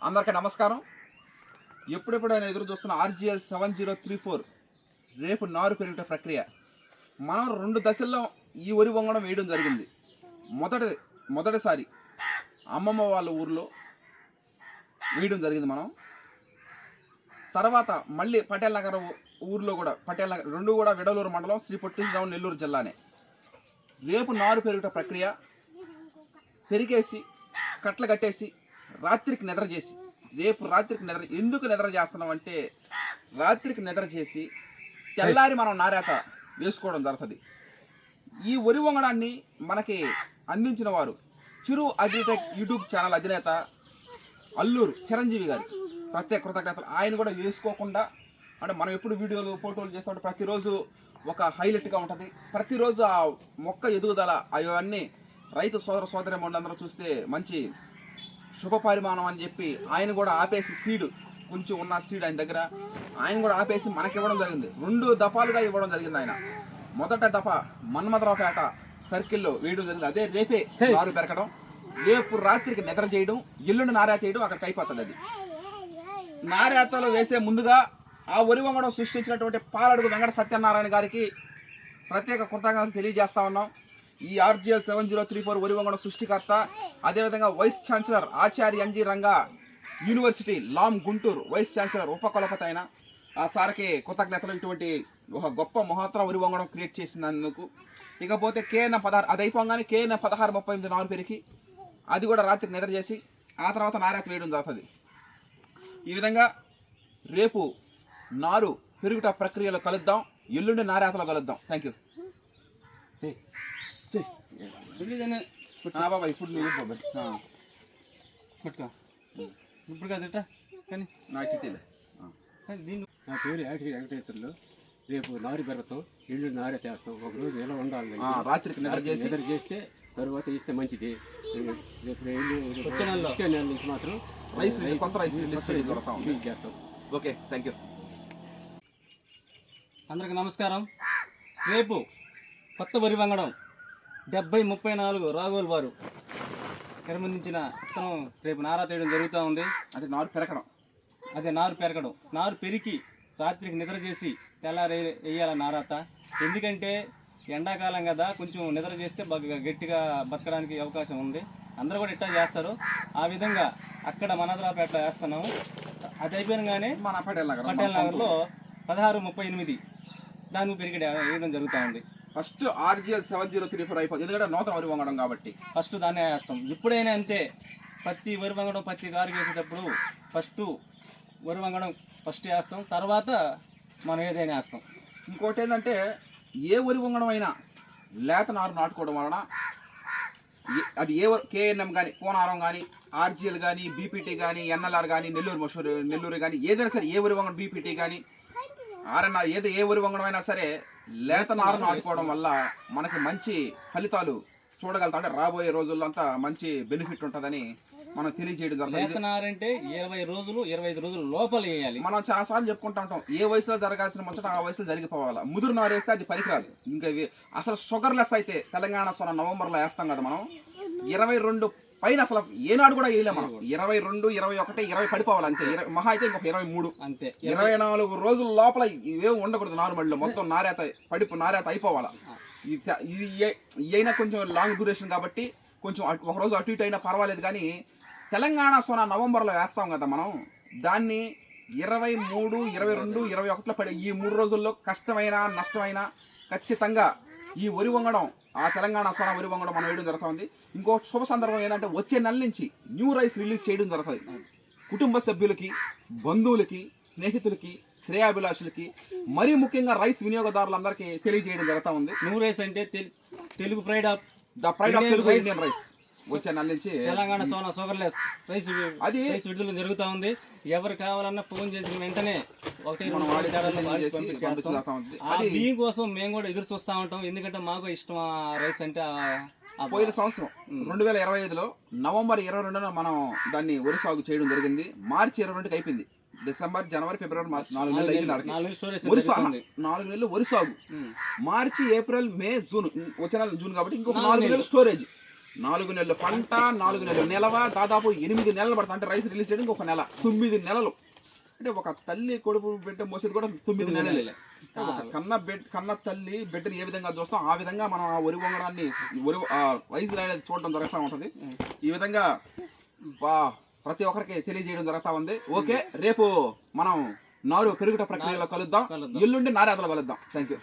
అందరికీ నమస్కారం. ఎప్పుడెప్పుడైనా ఎదురు చూస్తున్న ఆర్జిఎల్ 7034 రేపు నారు పెరుగుట ప్రక్రియ. మనం 2 దశల్లో ఈ వరి వంగడం వేయడం జరిగింది. మొదటిసారి అమ్మమ్మ వాళ్ళ ఊర్లో వేయడం జరిగింది మనం. తర్వాత మళ్ళీ పటేల్ నగర్ ఊర్లో కూడా, పటేల్ నగర్ రెండు కూడా విడలూరు మండలం, శ్రీ పొట్టి శ్రీరాములు నెల్లూరు జిల్లానే. రేపు నారు పెరుగుట ప్రక్రియ. పెరిగేసి కట్టలు కట్టేసి రాత్రికి నిద్ర చేసి, రేపు రాత్రికి నిద్ర ఎందుకు నిద్ర చేస్తున్నాం అంటే, రాత్రికి నిద్ర చేసి తెల్లారి మనం నారేత వేసుకోవడం జరుగుతుంది. ఈ వరి వంగడాన్ని మనకి అందించిన వారు చిరు అగ్రిటెక్ యూట్యూబ్ ఛానల్ అధినేత అల్లూరు చిరంజీవి గారి ప్రత్యేక కృతజ్ఞతలు. ఆయన కూడా వేసుకోకుండా, అంటే మనం ఎప్పుడు వీడియోలు ఫోటోలు చేస్తామంటే ప్రతిరోజు ఒక హైలైట్గా ఉంటుంది. ప్రతిరోజు ఆ మొక్క ఎదుగుదల అవన్నీ రైతు సోదరి మండలందరూ చూస్తే మంచి శుభ పరిమాణం అని చెప్పి ఆయన కూడా ఆపేసి సీడ్ కొంచెం ఉన్న సీడ్ ఆయన దగ్గర ఆయన కూడా ఆపేసి మనకి ఇవ్వడం జరిగింది. 2 దఫాలుగా ఇవ్వడం జరిగింది. ఆయన మొదట దఫ మన్మధరావుపేట సర్కిల్లో వేయడం జరిగింది. అదే రేపే నారు పెరగడం, రేపు రాత్రికి నిద్ర చేయడం, ఎల్లుండి నారేత వేయడం అక్కడికి అయిపోతుంది. అది నారేతలో వేసే ముందుగా ఆ వరి వంగడం సృష్టించినటువంటి పాలడుగు వెంకట సత్యనారాయణ గారికి ప్రత్యేక కృతజ్ఞతలు తెలియజేస్తా ఉన్నాం. ఈ ఆర్జిఎల్ 7034 వరి వంగడం సృష్టికర్త, అదేవిధంగా vice chancellor Acharya N G Ranga university లామ్ గుంటూరు వైస్ ఛాన్సలర్ ఉపకులపతి అయిన ఆ సార్కి కృతజ్ఞతలు. ఇటువంటి ఒక గొప్ప మహోత్తర వరి వంగడం క్రియేట్ చేసినందుకు. ఇకపోతే కేఎన్ 16 అది అయిపోగానే కేఎన్ 1638 నారు పెరిగి అది కూడా రాత్రికి నిద్ర చేసి ఆ తర్వాత నారేత వేయడం జరుగుతుంది. ఈ విధంగా రేపు నారు పెరుగుట ప్రక్రియలో కలుద్దాం, ఎల్లుండి నారేతలో కలుద్దాం. Thank you. బాబా ఇప్పుడు నువ్వు పట్టుకో ఇప్పుడు కదట కానీ నాకు తెలియదు. దీన్ని నా పేరు యాటికి వెంకటేశ్వర్లు. రేపు నారు పెరగతాం, ఇల్లు నారే చేస్తాం. ఒక రోజు ఎలా ఉండాలి, రాత్రికి నిద్ర చేస్తే తర్వాత ఇస్తే మంచిది. రేపు వచ్చే నెల నుంచి మాత్రం కొంత రైస్ చేస్తాం. Okay, thank you. అందరికి నమస్కారం. రేపు కొత్త వరి వంగడం 7034 రాఘోల్ వారు నిర్బంధించిన విత్తనం రేపు నారా తీయడం జరుగుతూ ఉంది. అదే నారు పెరగడం. నారు పెరికి రాత్రికి నిద్ర చేసి తెల్లారి వేయాల నారాత. ఎందుకంటే ఎండాకాలం కదా, కొంచెం నిద్ర చేస్తే బాగా గట్టిగా బతకడానికి అవకాశం ఉంది. అందరూ కూడా ఇట్టా చేస్తారు. ఆ విధంగా అక్కడ మనదరాపేటలో వేస్తున్నాము. అది అయిపోయినగానే మన పటేల్ నగర్లో 1638 దాన్ని పెరిగి వేయడం జరుగుతూ ఉంది. ఫస్ట్ ఆర్జిఎల్ 7034 అయిపోతుంది, ఎందుకంటే నూతన వరి వంగడం కాబట్టి ఫస్ట్ దాన్నే వేస్తాం. ఎప్పుడైనా అంతే, ప్రతి వరి వంగడం ప్రతి కారు వేసేటప్పుడు ఫస్ట్ వరి వంగడం ఫస్ట్ వేస్తాం, తర్వాత మనం ఏదైనా వేస్తాం. ఇంకోటి ఏంటంటే, ఏ వరి వంగడం అయినా లేత నారు నాటుకోవడం వలన అది కేఎన్ఎం కానీ, కోనారం కానీ, ఆర్జిఎల్ కానీ, బీపీటీ కానీ, ఎన్ఎల్ఆర్ కానీ, నెల్లూరు కానీ, ఏదైనా సరే ఏ వరి వంగడం, బీపీటీ కానీ ఆర్ఎన్ఆర్ ఏ వరి వంగడం అయినా సరే లేత నారు నాటుకోవడం వల్ల మనకి మంచి ఫలితాలు చూడగలుగుతాం. అంటే రాబోయే రోజుల్లో అంతా మంచి బెనిఫిట్ ఉంటుందని మనం తెలియజేయడం జరుగుతుంది. లేత నారు అంటే 20 రోజులు 25 రోజుల లోపల వేయాలి. మనం చాలా సార్లు చెప్పుకుంటా ఉంటాం, ఏ వయసులో జరగాల్సిన ముచ్చట ఆ వయసులో జరిగిపోవాలి. ముదురు నారు వేస్తే అది పనికిరాదు. ఇంకా అసలు షుగర్లెస్ అయితే తెలంగాణ నవంబర్లో వేస్తాం కదా మనం, 22 పైన అసలు ఏనాడు కూడా వేయలేము మనం. 22, 21, 20 పడిపోవాలి అంతే. మహా అయితే ఇంకొక 23 అంతే. 24 రోజుల లోపల ఇవేం ఉండకూడదు. నార్మల్లో మొత్తం నారేత అయిపోవాలా. ఇది అయినా కొంచెం లాంగ్ డ్యూరేషన్ కాబట్టి కొంచెం ఒక రోజు అటు ఇటు అయినా పర్వాలేదు. కానీ తెలంగాణ నవంబర్లో వేస్తాం కదా మనం, దాన్ని 23, 22, 21 పడి ఈ 3 రోజుల్లో కష్టమైన నష్టమైన ఖచ్చితంగా ఈ వరి వంగడం, ఆ తెలంగాణ వరి వంగడం మనం వేయడం జరుగుతుంది. ఇంకో శుభ సందర్భం ఏంటంటే, వచ్చే నెల నుంచి న్యూ రైస్ రిలీజ్ చేయడం జరుగుతుంది. కుటుంబ సభ్యులకి, బంధువులకి, స్నేహితులకి, శ్రేయాభిలాషులకి, మరీ ముఖ్యంగా రైస్ వినియోగదారులందరికీ తెలియజేయడం జరుగుతూ ఉంది. న్యూ రైస్ అంటే Telugu pride of Telugu Indian rice. వచ్చే నెల నుంచి తెలంగాణ షుగర్లెస్ రైస్ అది విడుదల జరుగుతూ ఉంది. ఎవరు కావాలన్నా ఫోన్ చేసిన వెంటనే బియ్యం కోసం మేము కూడా ఎదురు చూస్తూ ఉంటాం. ఎందుకంటే మాకు ఇష్టం రైస్ అంటే. పోయిన సంవత్సరం 2025లో నవంబర్ 22న మనం దాన్ని వరి సాగు చేయడం జరిగింది. మార్చి 22కి అయిపోయింది. డిసెంబర్, జనవరి, ఫిబ్రవరి, మార్చి 4 నెలలు అయింది. 4 నెలలు వరి సాగు. మార్చి, ఏప్రిల్, మే, జూన్, వచ్చే నెల జూన్ కాబట్టి ఇంకొక 4 నెలలు స్టోరేజ్. 4 నెలలు పంట, 4 నెలలు నిలవ, దాదాపు 8 నెలలు పడుతుంది. అంటే రైస్ రిలీజ్ చేయడానికి 1 నెల, 9 నెలలు. అంటే ఒక తల్లి కొడుకు బిడ్డ మోసేది కూడా 9 నెలలే. ఒక కన్న తల్లి బిడ్డని ఏ విధంగా చూస్తాం ఆ విధంగా మనం ఆ వరి వంగడాన్ని రైస్ అనేది చూడడం జరుగుతూ ఉంటుంది. ఈ విధంగా ప్రతి ఒక్కరికి తెలియజేయడం జరుగుతూ ఉంది. ఓకే, రేపు మనం నారు పెరుగుట ప్రక్రియలో కలుద్దాం. ఎల్లుండి నారేతలో కలుద్దాం. Thank you.